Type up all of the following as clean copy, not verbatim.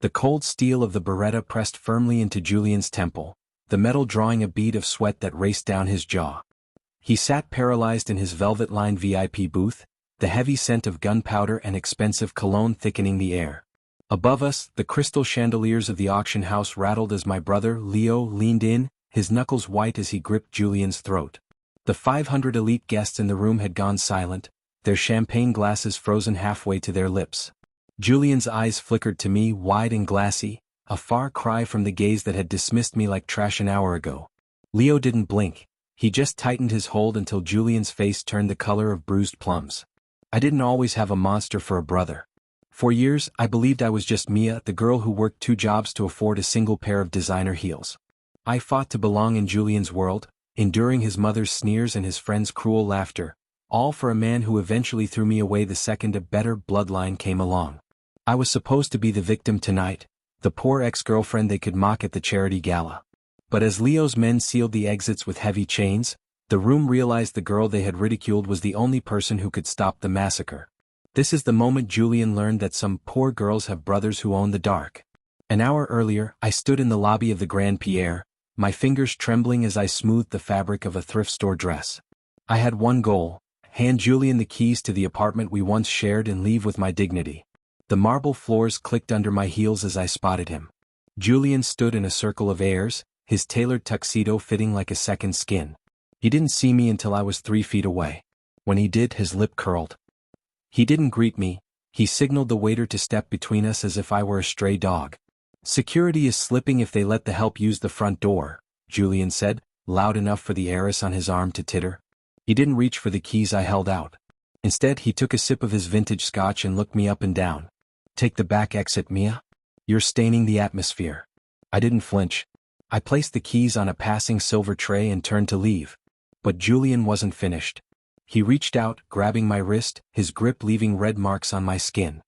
The cold steel of the Beretta pressed firmly into Julian's temple, the metal drawing a bead of sweat that raced down his jaw. He sat paralyzed in his velvet-lined VIP booth, the heavy scent of gunpowder and expensive cologne thickening the air. Above us, the crystal chandeliers of the auction house rattled as my brother, Leo, leaned in, his knuckles white as he gripped Julian's throat. The 500 elite guests in the room had gone silent, their champagne glasses frozen halfway to their lips. Julian's eyes flickered to me, wide and glassy, a far cry from the gaze that had dismissed me like trash an hour ago. Leo didn't blink. He just tightened his hold until Julian's face turned the color of bruised plums. I didn't always have a monster for a brother. For years, I believed I was just Mia, the girl who worked 2 jobs to afford a single pair of designer heels. I fought to belong in Julian's world, enduring his mother's sneers and his friends' cruel laughter, all for a man who eventually threw me away the second a better bloodline came along. I was supposed to be the victim tonight, the poor ex-girlfriend they could mock at the charity gala. But as Leo's men sealed the exits with heavy chains, the room realized the girl they had ridiculed was the only person who could stop the massacre. This is the moment Julian learned that some poor girls have brothers who own the dark. An hour earlier, I stood in the lobby of the Grand Pierre, my fingers trembling as I smoothed the fabric of a thrift store dress. I had one goal: hand Julian the keys to the apartment we once shared and leave with my dignity. The marble floors clicked under my heels as I spotted him. Julian stood in a circle of heirs, his tailored tuxedo fitting like a second skin. He didn't see me until I was 3 feet away. When he did, his lip curled. He didn't greet me, he signaled the waiter to step between us as if I were a stray dog. "Security is slipping if they let the help use the front door," Julian said, loud enough for the heiress on his arm to titter. He didn't reach for the keys I held out. Instead, he took a sip of his vintage scotch and looked me up and down. "Take the back exit, Mia. You're staining the atmosphere." I didn't flinch. I placed the keys on a passing silver tray and turned to leave. But Julian wasn't finished. He reached out, grabbing my wrist, his grip leaving red marks on my skin.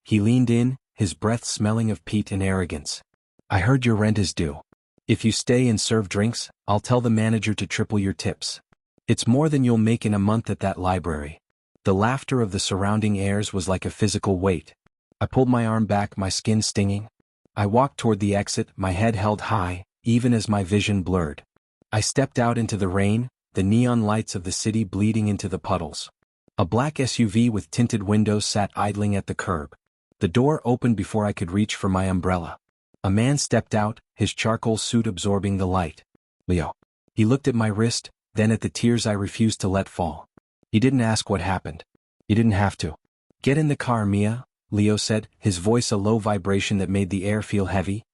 He leaned in, his breath smelling of peat and arrogance. "I heard your rent is due. If you stay and serve drinks, I'll tell the manager to triple your tips. It's more than you'll make in a month at that library." The laughter of the surrounding heirs was like a physical weight. I pulled my arm back, my skin stinging. I walked toward the exit, my head held high, even as my vision blurred. I stepped out into the rain, the neon lights of the city bleeding into the puddles. A black SUV with tinted windows sat idling at the curb. The door opened before I could reach for my umbrella. A man stepped out, his charcoal suit absorbing the light. "Leo." He looked at my wrist, then at the tears I refused to let fall. He didn't ask what happened. You didn't have to. "Get in the car, Mia," Leo said, his voice a low vibration that made the air feel heavy.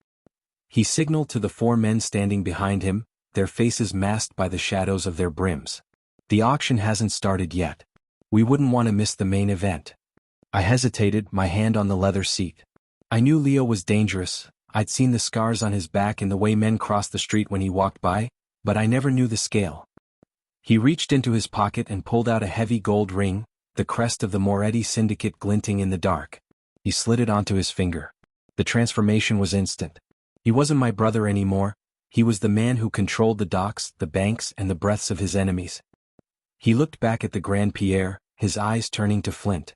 He signaled to the 4 men standing behind him, their faces masked by the shadows of their brims. "The auction hasn't started yet. We wouldn't want to miss the main event." I hesitated, my hand on the leather seat. I knew Leo was dangerous. I'd seen the scars on his back and the way men crossed the street when he walked by, but I never knew the scale. He reached into his pocket and pulled out a heavy gold ring, the crest of the Moretti Syndicate glinting in the dark. He slid it onto his finger. The transformation was instant. He wasn't my brother anymore. He was the man who controlled the docks, the banks, and the breaths of his enemies. He looked back at the Grand Pierre, his eyes turning to flint.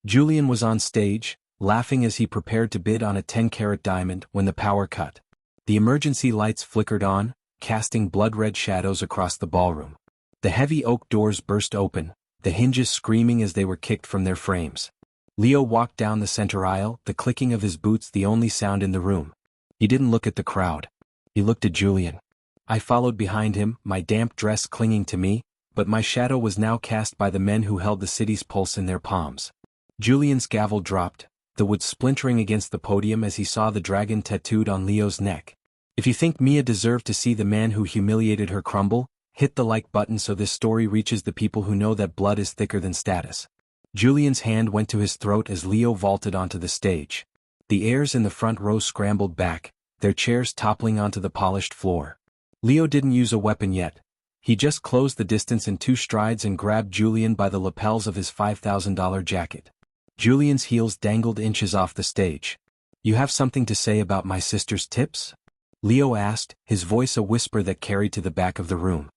Julian was on stage, laughing as he prepared to bid on a 10-carat diamond when the power cut. The emergency lights flickered on, casting blood-red shadows across the ballroom. The heavy oak doors burst open, the hinges screaming as they were kicked from their frames. Leo walked down the center aisle, the clicking of his boots the only sound in the room. He didn't look at the crowd. He looked at Julian. I followed behind him, my damp dress clinging to me, but my shadow was now cast by the men who held the city's pulse in their palms. Julian's gavel dropped, the wood splintering against the podium as he saw the dragon tattooed on Leo's neck. If you think Mia deserved to see the man who humiliated her crumble, hit the like button so this story reaches the people who know that blood is thicker than status. Julian's hand went to his throat as Leo vaulted onto the stage. The heirs in the front row scrambled back, their chairs toppling onto the polished floor. Leo didn't use a weapon yet. He just closed the distance in 2 strides and grabbed Julian by the lapels of his $5,000 jacket. Julian's heels dangled inches off the stage. "You have something to say about my sister's tips?" Leo asked, his voice a whisper that carried to the back of the room.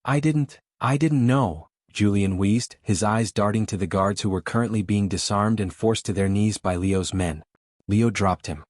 I didn't know," Julian wheezed, his eyes darting to the guards who were currently being disarmed and forced to their knees by Leo's men. Leo dropped him.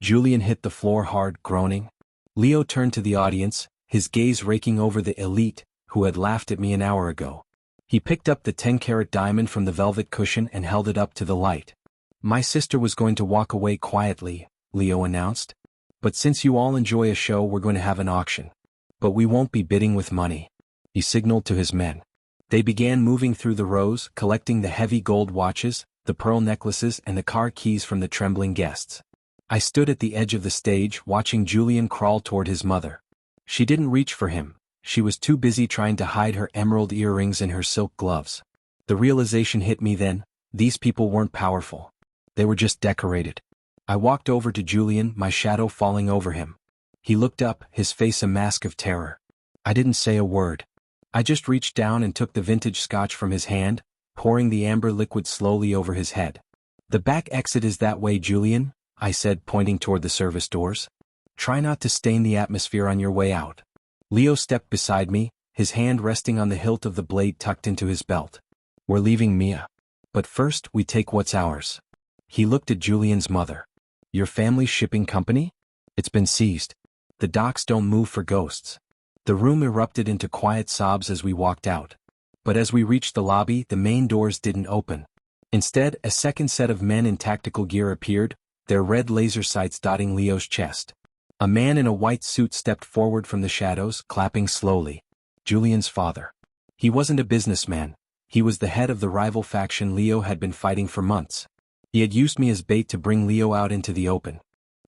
Julian hit the floor hard, groaning. Leo turned to the audience, his gaze raking over the elite, who had laughed at me an hour ago. He picked up the 10-carat diamond from the velvet cushion and held it up to the light. My sister was going to walk away quietly, Leo announced. But since you all enjoy a show, we're going to have an auction. But we won't be bidding with money. He signaled to his men. They began moving through the rows, collecting the heavy gold watches, the pearl necklaces and the car keys from the trembling guests. I stood at the edge of the stage watching Julian crawl toward his mother. She didn't reach for him. She was too busy trying to hide her emerald earrings in her silk gloves. The realization hit me then, these people weren't powerful. They were just decorated. I walked over to Julian, my shadow falling over him. He looked up, his face a mask of terror. I didn't say a word. I just reached down and took the vintage scotch from his hand, pouring the amber liquid slowly over his head. The back exit is that way, Julian, I said, pointing toward the service doors. Try not to stain the atmosphere on your way out. Leo stepped beside me, his hand resting on the hilt of the blade tucked into his belt. We're leaving, Mia. But first, we take what's ours. He looked at Julian's mother. Your family's shipping company? It's been seized. The docks don't move for ghosts. The room erupted into quiet sobs as we walked out. But as we reached the lobby, the main doors didn't open. Instead, a second set of men in tactical gear appeared, their red laser sights dotting Leo's chest. A man in a white suit stepped forward from the shadows, clapping slowly. Julian's father. He wasn't a businessman. He was the head of the rival faction Leo had been fighting for months. He had used me as bait to bring Leo out into the open.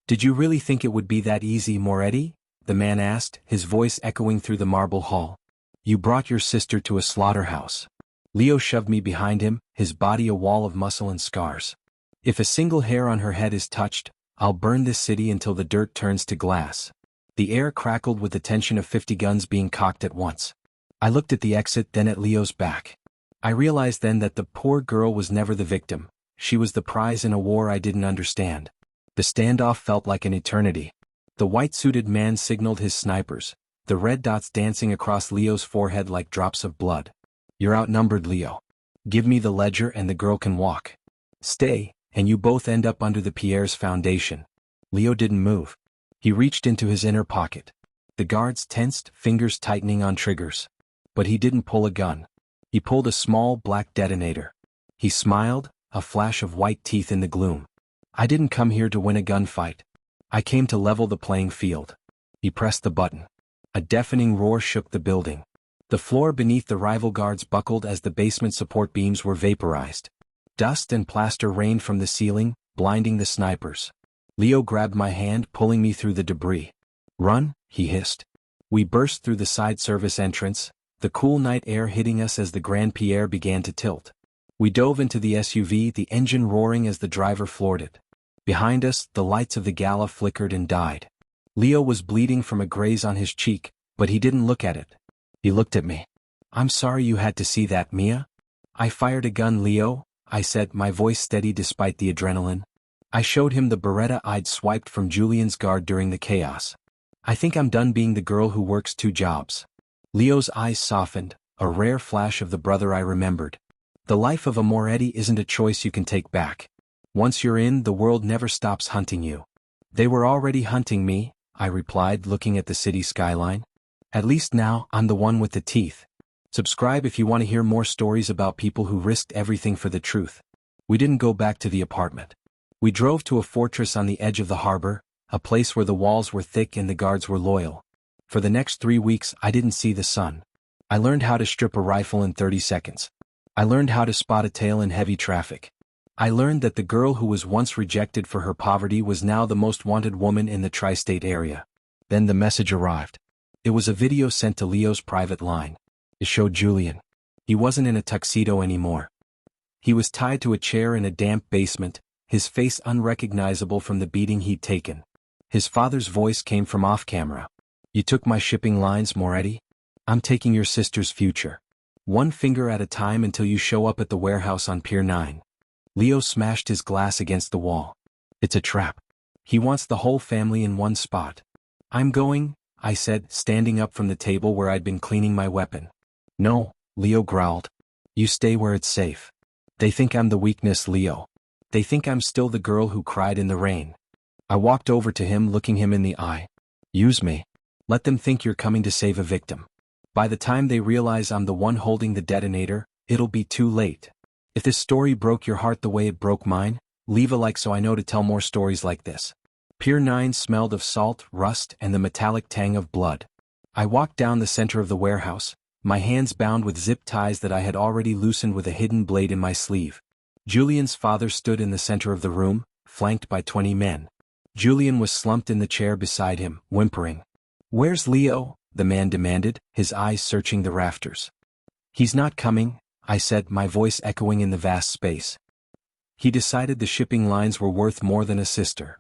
Did you really think it would be that easy, Moretti? The man asked, his voice echoing through the marble hall. You brought your sister to a slaughterhouse. Leo shoved me behind him, his body a wall of muscle and scars. If a single hair on her head is touched, I'll burn this city until the dirt turns to glass. The air crackled with the tension of 50 guns being cocked at once. I looked at the exit, then at Leo's back. I realized then that the poor girl was never the victim. She was the prize in a war I didn't understand. The standoff felt like an eternity. The white-suited man signaled his snipers, the red dots dancing across Leo's forehead like drops of blood. You're outnumbered, Leo. Give me the ledger and the girl can walk. Stay, and you both end up under the Pierre's foundation. Leo didn't move. He reached into his inner pocket. The guards tensed, fingers tightening on triggers. But he didn't pull a gun. He pulled a small black detonator. He smiled, a flash of white teeth in the gloom. I didn't come here to win a gunfight. I came to level the playing field. He pressed the button. A deafening roar shook the building. The floor beneath the rival guards buckled as the basement support beams were vaporized. Dust and plaster rained from the ceiling, blinding the snipers. Leo grabbed my hand, pulling me through the debris. Run, he hissed. We burst through the side service entrance, the cool night air hitting us as the Grand Pierre began to tilt. We dove into the SUV, the engine roaring as the driver floored it. Behind us, the lights of the gala flickered and died. Leo was bleeding from a graze on his cheek, but he didn't look at it. He looked at me. I'm sorry you had to see that, Mia. I fired a gun, Leo, I said, my voice steady despite the adrenaline. I showed him the Beretta I'd swiped from Julian's guard during the chaos. I think I'm done being the girl who works 2 jobs. Leo's eyes softened, a rare flash of the brother I remembered. The life of a Moretti isn't a choice you can take back. Once you're in, the world never stops hunting you. They were already hunting me, I replied, looking at the city skyline. At least now, I'm the one with the teeth. Subscribe if you want to hear more stories about people who risked everything for the truth. We didn't go back to the apartment. We drove to a fortress on the edge of the harbor, a place where the walls were thick and the guards were loyal. For the next 3 weeks, I didn't see the sun. I learned how to strip a rifle in 30 seconds. I learned how to spot a tail in heavy traffic. I learned that the girl who was once rejected for her poverty was now the most wanted woman in the tri-state area. Then the message arrived. It was a video sent to Leo's private line. It showed Julian. He wasn't in a tuxedo anymore. He was tied to a chair in a damp basement, his face unrecognizable from the beating he'd taken. His father's voice came from off-camera. You took my shipping lines, Moretti. I'm taking your sister's future. 1 finger at a time until you show up at the warehouse on Pier 9. Leo smashed his glass against the wall. It's a trap. He wants the whole family in one spot. I'm going, I said, standing up from the table where I'd been cleaning my weapon. No, Leo growled. You stay where it's safe. They think I'm the weakness, Leo. They think I'm still the girl who cried in the rain. I walked over to him, looking him in the eye. Use me. Let them think you're coming to save a victim. By the time they realize I'm the one holding the detonator, it'll be too late. If this story broke your heart the way it broke mine, leave a like so I know to tell more stories like this. Pier 9 smelled of salt, rust, and the metallic tang of blood. I walked down the center of the warehouse, my hands bound with zip ties that I had already loosened with a hidden blade in my sleeve. Julian's father stood in the center of the room, flanked by 20 men. Julian was slumped in the chair beside him, whimpering. "Where's Leo?" the man demanded, his eyes searching the rafters. "He's not coming," I said, my voice echoing in the vast space. "He decided the shipping lines were worth more than a sister."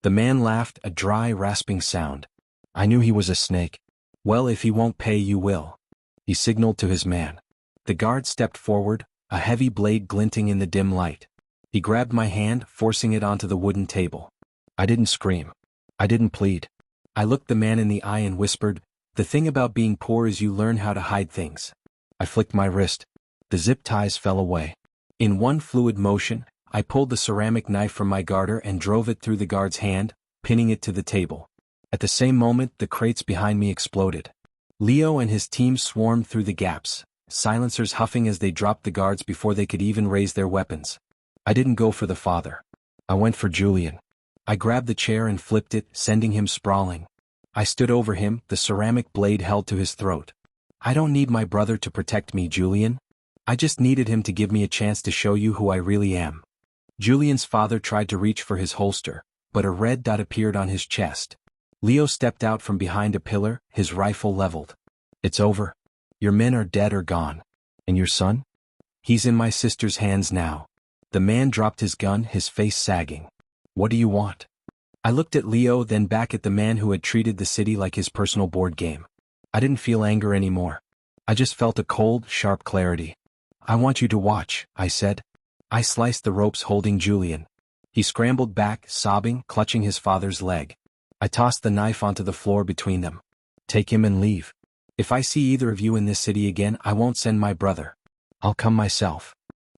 The man laughed, a dry, rasping sound. "I knew he was a snake. Well, if he won't pay, you will." He signaled to his man. The guard stepped forward, a heavy blade glinting in the dim light. He grabbed my hand, forcing it onto the wooden table. I didn't scream. I didn't plead. I looked the man in the eye and whispered, "The thing about being poor is you learn how to hide things." I flicked my wrist. The zip ties fell away. In one fluid motion, I pulled the ceramic knife from my garter and drove it through the guard's hand, pinning it to the table. At the same moment, the crates behind me exploded. Leo and his team swarmed through the gaps, silencers huffing as they dropped the guards before they could even raise their weapons. I didn't go for the father. I went for Julian. I grabbed the chair and flipped it, sending him sprawling. I stood over him, the ceramic blade held to his throat. "I don't need my brother to protect me, Julian. I just needed him to give me a chance to show you who I really am." Julian's father tried to reach for his holster, but a red dot appeared on his chest. Leo stepped out from behind a pillar, his rifle leveled. "It's over. Your men are dead or gone. And your son? He's in my sister's hands now." The man dropped his gun, his face sagging. "What do you want?" I looked at Leo, then back at the man who had treated the city like his personal board game. I didn't feel anger anymore. I just felt a cold, sharp clarity. "I want you to watch," I said. I sliced the ropes holding Julian. He scrambled back, sobbing, clutching his father's leg. I tossed the knife onto the floor between them. "Take him and leave. If I see either of you in this city again, I won't send my brother. I'll come myself."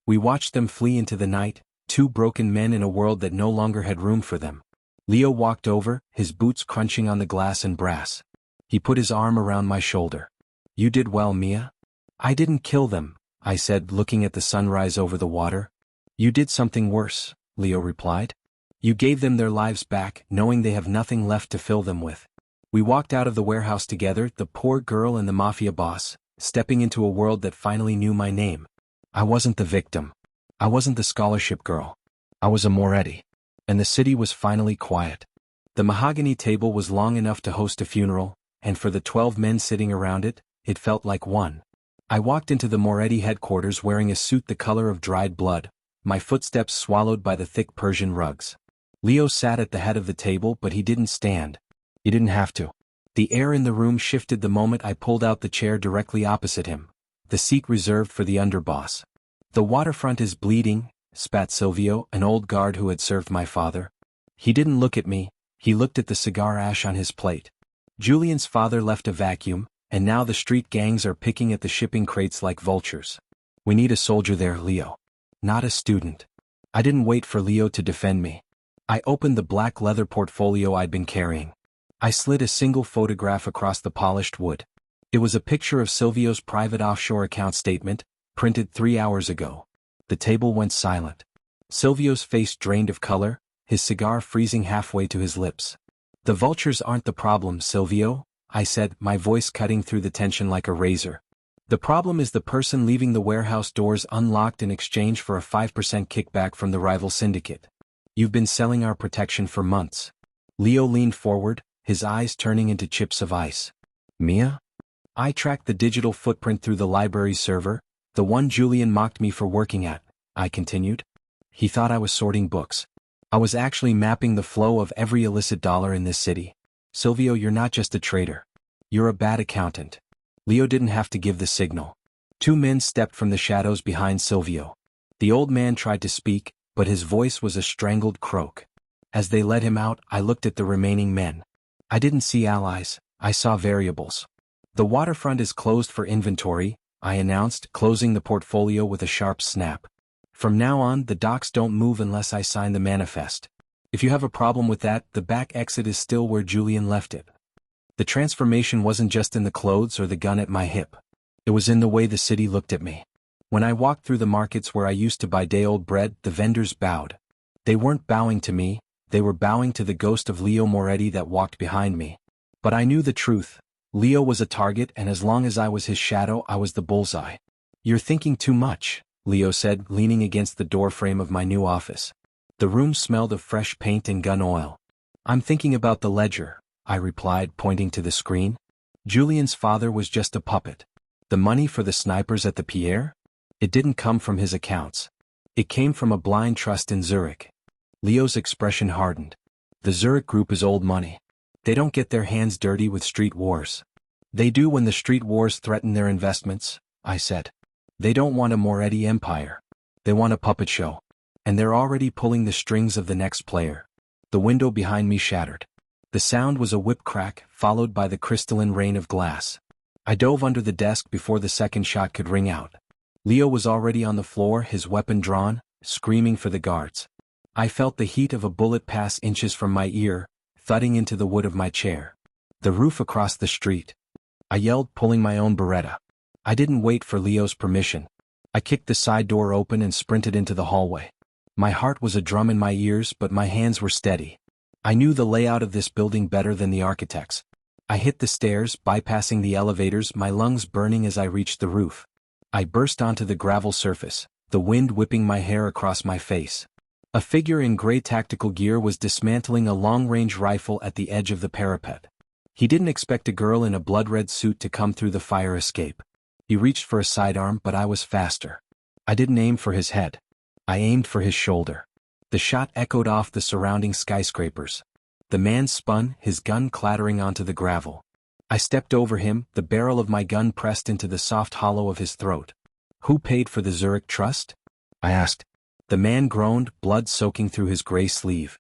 We watched them flee into the night, two broken men in a world that no longer had room for them. Leo walked over, his boots crunching on the glass and brass. He put his arm around my shoulder. "You did well, Mia." "I didn't kill them," I said, looking at the sunrise over the water. "You did something worse," Leo replied. "You gave them their lives back, knowing they have nothing left to fill them with." We walked out of the warehouse together, the poor girl and the Mafia boss, stepping into a world that finally knew my name. I wasn't the victim. I wasn't the scholarship girl. I was a Moretti. And the city was finally quiet. The mahogany table was long enough to host a funeral, and for the 12 men sitting around it, it felt like one. I walked into the Moretti headquarters wearing a suit the color of dried blood, my footsteps swallowed by the thick Persian rugs. Leo sat at the head of the table, but he didn't stand. He didn't have to. The air in the room shifted the moment I pulled out the chair directly opposite him, the seat reserved for the underboss. "The waterfront is bleeding," spat Silvio, an old guard who had served my father. He didn't look at me, he looked at the cigar ash on his plate. Julian's father left a vacuum, and now the street gangs are picking at the shipping crates like vultures. "We need a soldier there, Leo. Not a student." I didn't wait for Leo to defend me. I opened the black leather portfolio I'd been carrying. I slid a single photograph across the polished wood. It was a picture of Silvio's private offshore account statement, printed 3 hours ago. The table went silent. Silvio's face drained of color, his cigar freezing halfway to his lips. "The vultures aren't the problem, Silvio," I said, my voice cutting through the tension like a razor. "The problem is the person leaving the warehouse doors unlocked in exchange for a 5% kickback from the rival syndicate. You've been selling our protection for months." Leo leaned forward, his eyes turning into chips of ice. "Mia?" "I tracked the digital footprint through the library server, the one Julian mocked me for working at," I continued. "He thought I was sorting books. I was actually mapping the flow of every illicit dollar in this city. Silvio, you're not just a traitor. You're a bad accountant." Leo didn't have to give the signal. 2 men stepped from the shadows behind Silvio. The old man tried to speak, but his voice was a strangled croak. As they led him out, I looked at the remaining men. I didn't see allies, I saw variables. "The waterfront is closed for inventory," I announced, closing the portfolio with a sharp snap. "From now on, the docks don't move unless I sign the manifest." If you have a problem with that, the back exit is still where Julian left it. The transformation wasn't just in the clothes or the gun at my hip. It was in the way the city looked at me. When I walked through the markets where I used to buy day-old bread, the vendors bowed. They weren't bowing to me, they were bowing to the ghost of Leo Moretti that walked behind me. But I knew the truth. Leo was a target, and as long as I was his shadow, I was the bullseye. "You're thinking too much," Leo said, leaning against the doorframe of my new office. The room smelled of fresh paint and gun oil. "I'm thinking about the ledger," I replied, pointing to the screen. Julian's father was just a puppet. The money for the snipers at the Pierre? It didn't come from his accounts. It came from a blind trust in Zurich. Leo's expression hardened. "The Zurich group is old money. They don't get their hands dirty with street wars." "They do when the street wars threaten their investments," I said. "They don't want a Moretti empire. They want a puppet show. And they're already pulling the strings of the next player." The window behind me shattered. The sound was a whip crack, followed by the crystalline rain of glass. I dove under the desk before the second shot could ring out. Leo was already on the floor, his weapon drawn, screaming for the guards. I felt the heat of a bullet pass inches from my ear, thudding into the wood of my chair. The roof across the street. I yelled, pulling my own Beretta. I didn't wait for Leo's permission. I kicked the side door open and sprinted into the hallway. My heart was a drum in my ears, but my hands were steady. I knew the layout of this building better than the architects. I hit the stairs, bypassing the elevators, my lungs burning as I reached the roof. I burst onto the gravel surface, the wind whipping my hair across my face. A figure in gray tactical gear was dismantling a long-range rifle at the edge of the parapet. He didn't expect a girl in a blood-red suit to come through the fire escape. He reached for a sidearm, but I was faster. I didn't aim for his head. I aimed for his shoulder. The shot echoed off the surrounding skyscrapers. The man spun, his gun clattering onto the gravel. I stepped over him, the barrel of my gun pressed into the soft hollow of his throat. "Who paid for the Zurich Trust?" I asked. The man groaned, blood soaking through his gray sleeve.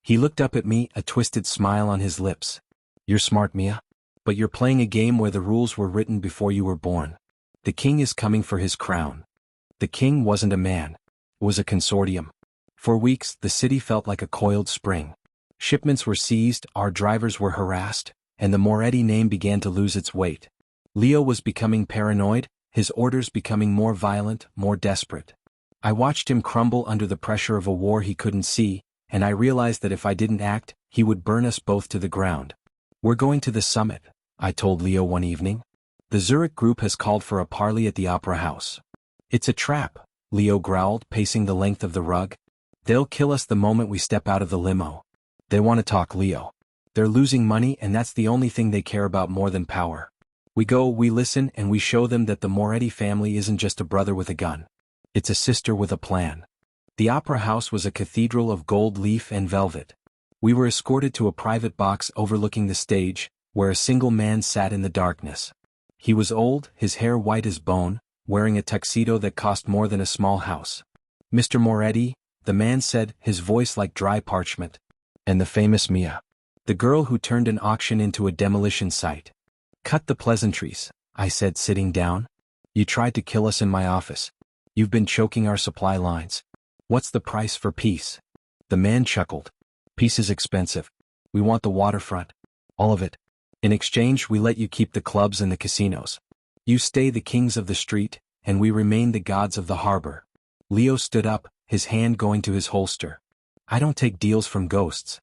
He looked up at me, a twisted smile on his lips. "You're smart, Mia. But you're playing a game where the rules were written before you were born. The king is coming for his crown." The king wasn't a man. It was a consortium. For weeks, the city felt like a coiled spring. Shipments were seized, our drivers were harassed, and the Moretti name began to lose its weight. Leo was becoming paranoid, his orders becoming more violent, more desperate. I watched him crumble under the pressure of a war he couldn't see, and I realized that if I didn't act, he would burn us both to the ground. "We're going to the summit," I told Leo one evening. "The Zurich group has called for a parley at the Opera House." "It's a trap," Leo growled, pacing the length of the rug. "They'll kill us the moment we step out of the limo. They want to talk, Leo. They're losing money, and that's the only thing they care about more than power. We go, we listen, and we show them that the Moretti family isn't just a brother with a gun. It's a sister with a plan." The Opera House was a cathedral of gold leaf and velvet. We were escorted to a private box overlooking the stage, where a single man sat in the darkness. He was old, his hair white as bone, wearing a tuxedo that cost more than a small house. "Mr. Moretti," the man said, his voice like dry parchment. "And the famous Mia. The girl who turned an auction into a demolition site." "Cut the pleasantries," I said, sitting down. "You tried to kill us in my office. You've been choking our supply lines. What's the price for peace?" The man chuckled. "Peace is expensive. We want the waterfront. All of it. In exchange, we let you keep the clubs and the casinos. You stay the kings of the street, and we remain the gods of the harbor." Leo stood up, his hand going to his holster. "I don't take deals from ghosts."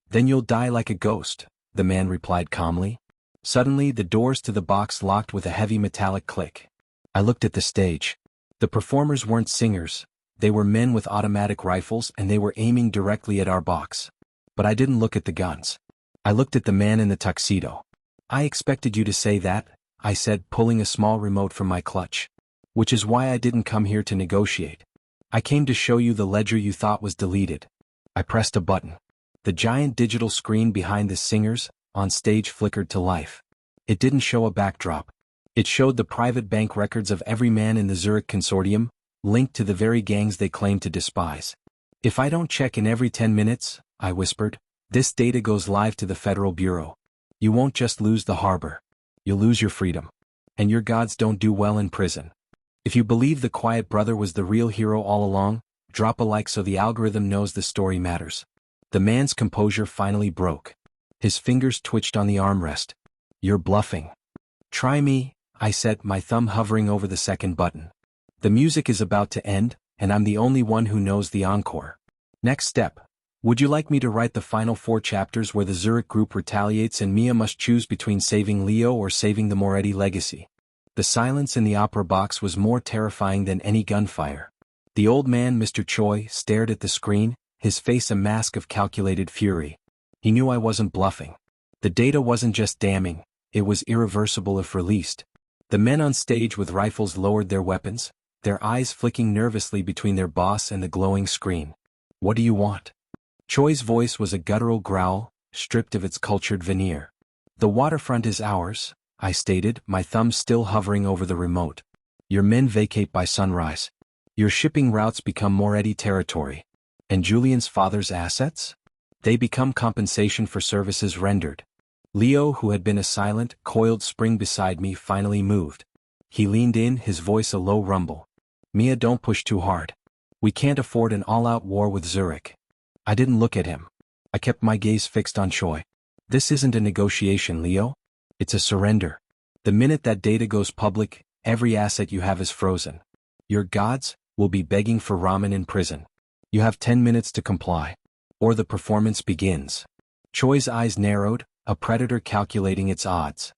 "Then you'll die like a ghost," the man replied calmly. Suddenly, the doors to the box locked with a heavy metallic click. I looked at the stage. The performers weren't singers. They were men with automatic rifles, and they were aiming directly at our box. But I didn't look at the guns. I looked at the man in the tuxedo. "I expected you to say that," I said, pulling a small remote from my clutch. "Which is why I didn't come here to negotiate. I came to show you the ledger you thought was deleted." I pressed a button. The giant digital screen behind the singers on stage flickered to life. It didn't show a backdrop. It showed the private bank records of every man in the Zurich consortium, linked to the very gangs they claimed to despise. "If I don't check in every 10 minutes, I whispered, "this data goes live to the Federal Bureau. You won't just lose the harbor. You'll lose your freedom. And your gods don't do well in prison. If you believe the quiet brother was the real hero all along, drop a like so the algorithm knows the story matters." The man's composure finally broke. His fingers twitched on the armrest. "You're bluffing." "Try me," I said, my thumb hovering over the second button. "The music is about to end, and I'm the only one who knows the encore. Next step. Would you like me to write the final 4 chapters where the Zurich group retaliates and Mia must choose between saving Leo or saving the Moretti legacy?" The silence in the opera box was more terrifying than any gunfire. The old man, Mr. Choi, stared at the screen, his face a mask of calculated fury. He knew I wasn't bluffing. The data wasn't just damning, it was irreversible if released. The men on stage with rifles lowered their weapons, their eyes flicking nervously between their boss and the glowing screen. "What do you want?" Choi's voice was a guttural growl, stripped of its cultured veneer. "The waterfront is ours," I stated, my thumb still hovering over the remote. "Your men vacate by sunrise. Your shipping routes become Moretti territory. And Julian's father's assets? They become compensation for services rendered." Leo, who had been a silent, coiled spring beside me, finally moved. He leaned in, his voice a low rumble. "Mia, don't push too hard. We can't afford an all-out war with Zurich." I didn't look at him. I kept my gaze fixed on Choi. "This isn't a negotiation, Leo. It's a surrender. The minute that data goes public, every asset you have is frozen. Your gods will be begging for ramen in prison. You have 10 minutes to comply, or the performance begins." Choi's eyes narrowed, a predator calculating its odds.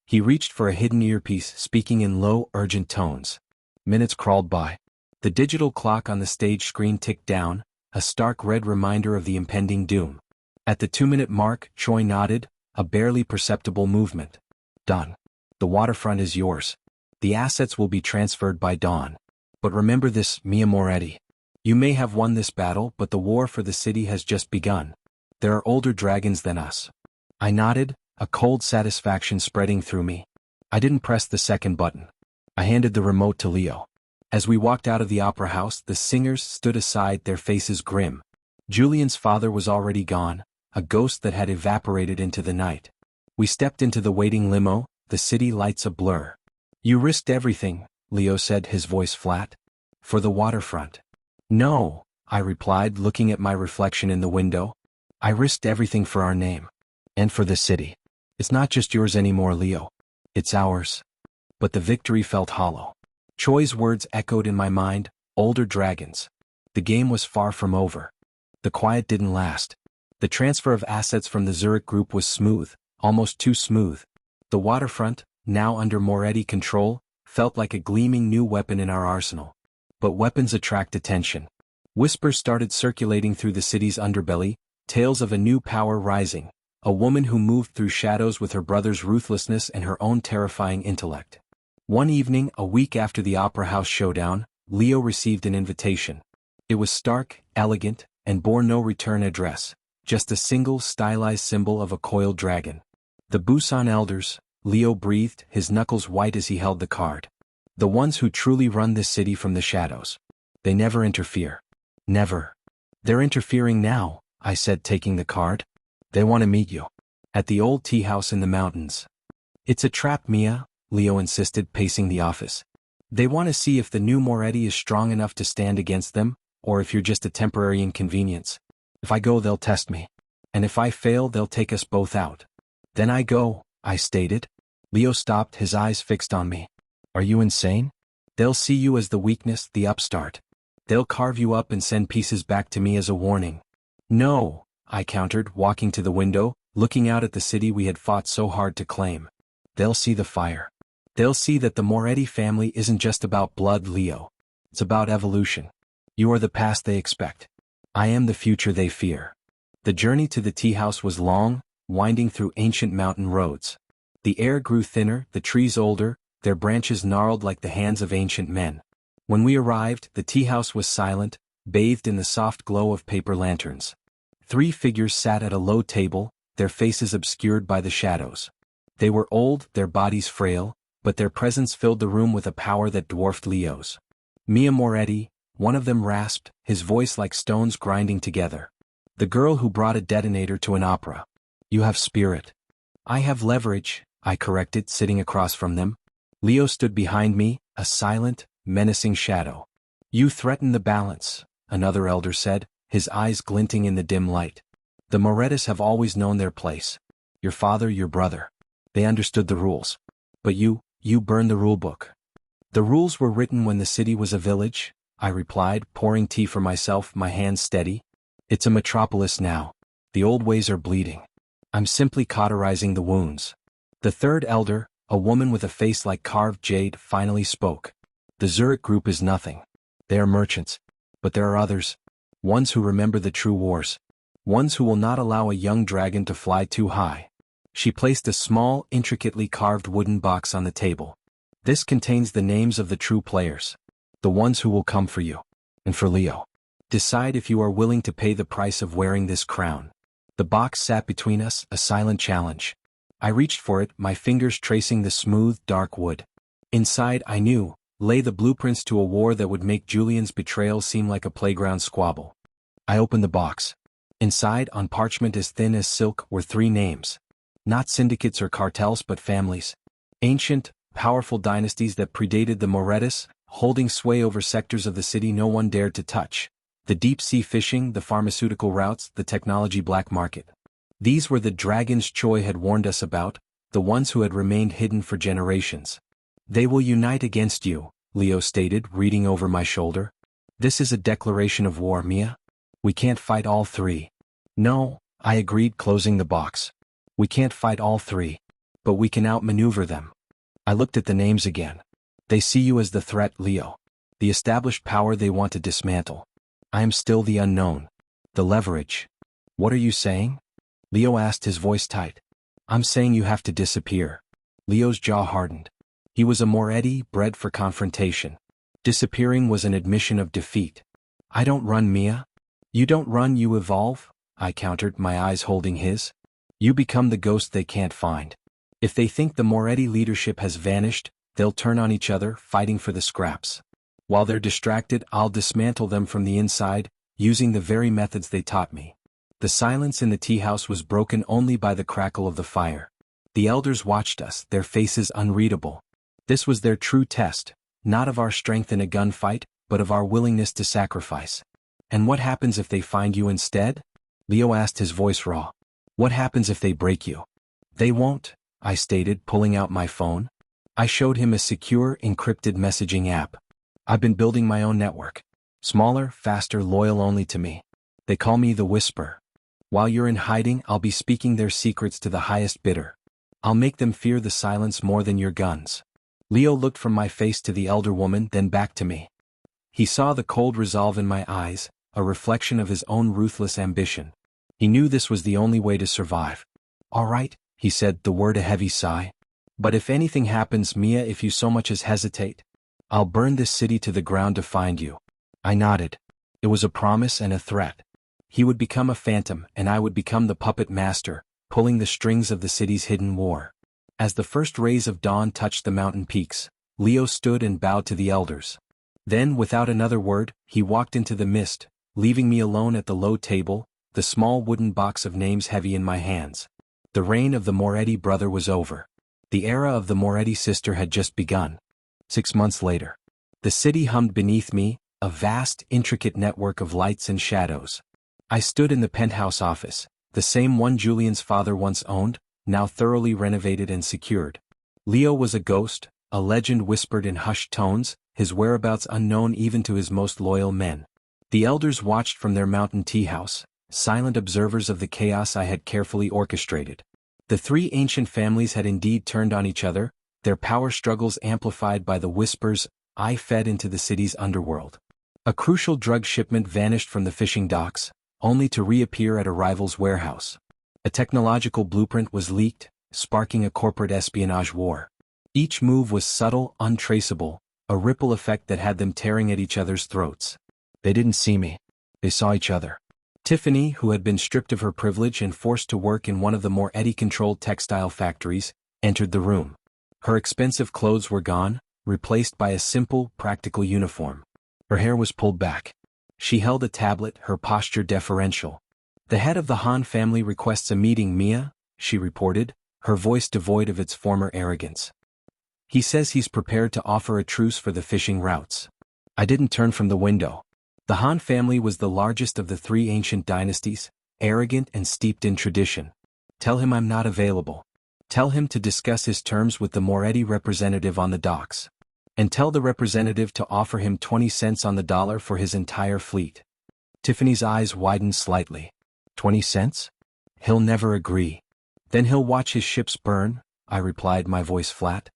He reached for a hidden earpiece, speaking in low, urgent tones. Minutes crawled by. The digital clock on the stage screen ticked down, a stark red reminder of the impending doom. At the 2-minute mark, Choi nodded, a barely perceptible movement. "Done. The waterfront is yours. The assets will be transferred by dawn. But remember this, Mia Moretti. You may have won this battle, but the war for the city has just begun. There are older dragons than us." I nodded, a cold satisfaction spreading through me. I didn't press the second button. I handed the remote to Leo. As we walked out of the opera house, the singers stood aside, their faces grim. Julian's father was already gone, a ghost that had evaporated into the night. We stepped into the waiting limo, the city lights a blur. "You risked everything," Leo said, his voice flat. "For the waterfront." "No," I replied, looking at my reflection in the window. "I risked everything for our name. And for the city. It's not just yours anymore, Leo. It's ours." But the victory felt hollow. Choi's words echoed in my mind, older dragons. The game was far from over. The quiet didn't last. The transfer of assets from the Zurich group was smooth, almost too smooth. The waterfront, now under Moretti control, felt like a gleaming new weapon in our arsenal. But weapons attract attention. Whispers started circulating through the city's underbelly, tales of a new power rising, a woman who moved through shadows with her brother's ruthlessness and her own terrifying intellect. One evening, a week after the Opera House showdown, Leo received an invitation. It was stark, elegant, and bore no return address, just a single stylized symbol of a coiled dragon. "The Busan Elders," Leo breathed, his knuckles white as he held the card. "The ones who truly run this city from the shadows. They never interfere. Never." "They're interfering now," I said, taking the card. "They want to meet you. At the old tea house in the mountains." "It's a trap, Mia," Leo insisted, pacing the office. "They want to see if the new Moretti is strong enough to stand against them, or if you're just a temporary inconvenience. If I go, they'll test me. And if I fail, they'll take us both out." "Then I go," I stated. Leo stopped, his eyes fixed on me. "Are you insane? They'll see you as the weakness, the upstart. They'll carve you up and send pieces back to me as a warning." "No," I countered, walking to the window, looking out at the city we had fought so hard to claim. "They'll see the fire. They'll see that the Moretti family isn't just about blood, Leo. It's about evolution. You are the past they expect. I am the future they fear." The journey to the tea house was long, winding through ancient mountain roads. The air grew thinner, the trees older, their branches gnarled like the hands of ancient men. When we arrived, the tea house was silent, bathed in the soft glow of paper lanterns. 3 figures sat at a low table, their faces obscured by the shadows. They were old, their bodies frail, but their presence filled the room with a power that dwarfed Leo's. "Mia Moretti," one of them rasped, his voice like stones grinding together. "The girl who brought a detonator to an opera. You have spirit." "I have leverage," I corrected, sitting across from them. Leo stood behind me, a silent, menacing shadow. "You threaten the balance," another elder said, his eyes glinting in the dim light. The Morettas have always known their place. Your father, your brother. They understood the rules. But you burned the rulebook. The rules were written when the city was a village, I replied, pouring tea for myself, my hands steady. It's a metropolis now. The old ways are bleeding. I'm simply cauterizing the wounds. The third elder, a woman with a face like carved jade, finally spoke. The Zurich group is nothing. They are merchants. But there are others. Ones who remember the true wars. Ones who will not allow a young dragon to fly too high. She placed a small, intricately carved wooden box on the table. This contains the names of the true players. The ones who will come for you. And for Leo. Decide if you are willing to pay the price of wearing this crown. The box sat between us, a silent challenge. I reached for it, my fingers tracing the smooth, dark wood. Inside, I knew, lay the blueprints to a war that would make Julian's betrayal seem like a playground squabble. I opened the box. Inside, on parchment as thin as silk, were 3 names. Not syndicates or cartels but families. Ancient, powerful dynasties that predated the Morettas, holding sway over sectors of the city no one dared to touch. The deep-sea fishing, the pharmaceutical routes, the technology black market. These were the dragons Choi had warned us about, the ones who had remained hidden for generations. They will unite against you, Leo stated, reading over my shoulder. This is a declaration of war, Mia. We can't fight all 3. No, I agreed, closing the box. We can't fight all 3. But we can outmaneuver them. I looked at the names again. They see you as the threat, Leo. The established power they want to dismantle. I am still the unknown. The leverage. What are you saying? Leo asked, his voice tight. I'm saying you have to disappear. Leo's jaw hardened. He was a Moretti, bred for confrontation. Disappearing was an admission of defeat. I don't run, Mia. You don't run, you evolve, I countered, my eyes holding his. You become the ghost they can't find. If they think the Moretti leadership has vanished, they'll turn on each other, fighting for the scraps. While they're distracted, I'll dismantle them from the inside, using the very methods they taught me. The silence in the tea house was broken only by the crackle of the fire. The elders watched us, their faces unreadable. This was their true test, not of our strength in a gunfight, but of our willingness to sacrifice. And what happens if they find you instead? Leo asked, his voice raw. What happens if they break you? They won't, I stated, pulling out my phone. I showed him a secure, encrypted messaging app. I've been building my own network. Smaller, faster, loyal only to me. They call me the Whisper. While you're in hiding, I'll be speaking their secrets to the highest bidder. I'll make them fear the silence more than your guns. Leo looked from my face to the elder woman, then back to me. He saw the cold resolve in my eyes, a reflection of his own ruthless ambition. He knew this was the only way to survive. All right, he said, the word a heavy sigh. But if anything happens, Mia, if you so much as hesitate, I'll burn this city to the ground to find you. I nodded. It was a promise and a threat. He would become a phantom, and I would become the puppet master, pulling the strings of the city's hidden war. As the first rays of dawn touched the mountain peaks, Leo stood and bowed to the elders. Then, without another word, he walked into the mist, leaving me alone at the low table, the small wooden box of names heavy in my hands. The reign of the Moretti brother was over. The era of the Moretti sister had just begun. 6 months later. The city hummed beneath me, a vast, intricate network of lights and shadows. I stood in the penthouse office, the same one Julian's father once owned, now thoroughly renovated and secured. Leo was a ghost, a legend whispered in hushed tones, his whereabouts unknown even to his most loyal men. The elders watched from their mountain tea house, silent observers of the chaos I had carefully orchestrated. The 3 ancient families had indeed turned on each other, their power struggles amplified by the whispers I fed into the city's underworld. A crucial drug shipment vanished from the fishing docks, only to reappear at a rival's warehouse. A technological blueprint was leaked, sparking a corporate espionage war. Each move was subtle, untraceable, a ripple effect that had them tearing at each other's throats. They didn't see me. They saw each other. Tiffany, who had been stripped of her privilege and forced to work in one of the Moretti-controlled textile factories, entered the room. Her expensive clothes were gone, replaced by a simple, practical uniform. Her hair was pulled back. She held a tablet, her posture deferential. The head of the Han family requests a meeting, Mia, she reported, her voice devoid of its former arrogance. He says he's prepared to offer a truce for the fishing routes. I didn't turn from the window. The Han family was the largest of the 3 ancient dynasties, arrogant and steeped in tradition. Tell him I'm not available. Tell him to discuss his terms with the Moretti representative on the docks. And tell the representative to offer him 20 cents on the dollar for his entire fleet. Tiffany's eyes widened slightly. 20 cents? He'll never agree. Then he'll watch his ships burn, I replied, my voice flat.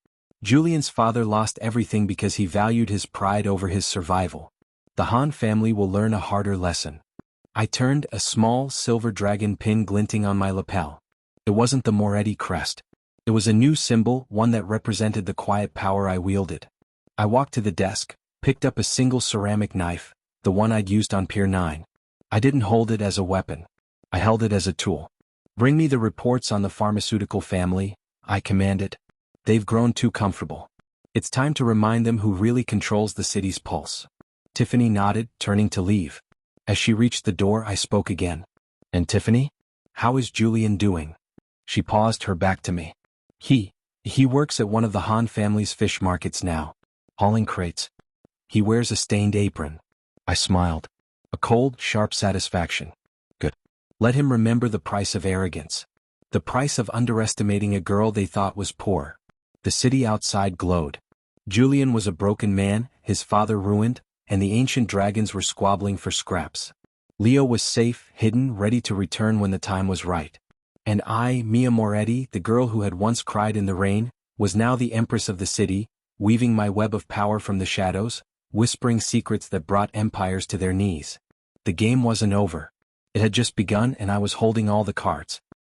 Julian's father lost everything because he valued his pride over his survival. The Han family will learn a harder lesson. I turned, a small silver dragon pin glinting on my lapel. It wasn't the Moretti crest. It was a new symbol, one that represented the quiet power I wielded. I walked to the desk, picked up a single ceramic knife, the one I'd used on Pier 9. I didn't hold it as a weapon. I held it as a tool. Bring me the reports on the pharmaceutical family, I commanded. They've grown too comfortable. It's time to remind them who really controls the city's pulse. Tiffany nodded, turning to leave. As she reached the door, I spoke again. And Tiffany? How is Julian doing? She paused, her back to me. He works at one of the Han family's fish markets now, hauling crates. He wears a stained apron. I smiled. A cold, sharp satisfaction. Good. Let him remember the price of arrogance. The price of underestimating a girl they thought was poor. The city outside glowed. Julian was a broken man, his father ruined, and the ancient dragons were squabbling for scraps. Leo was safe, hidden, ready to return when the time was right. And I, Mia Moretti, the girl who had once cried in the rain, was now the empress of the city, weaving my web of power from the shadows, whispering secrets that brought empires to their knees. The game wasn't over. It had just begun, and I was holding all the cards.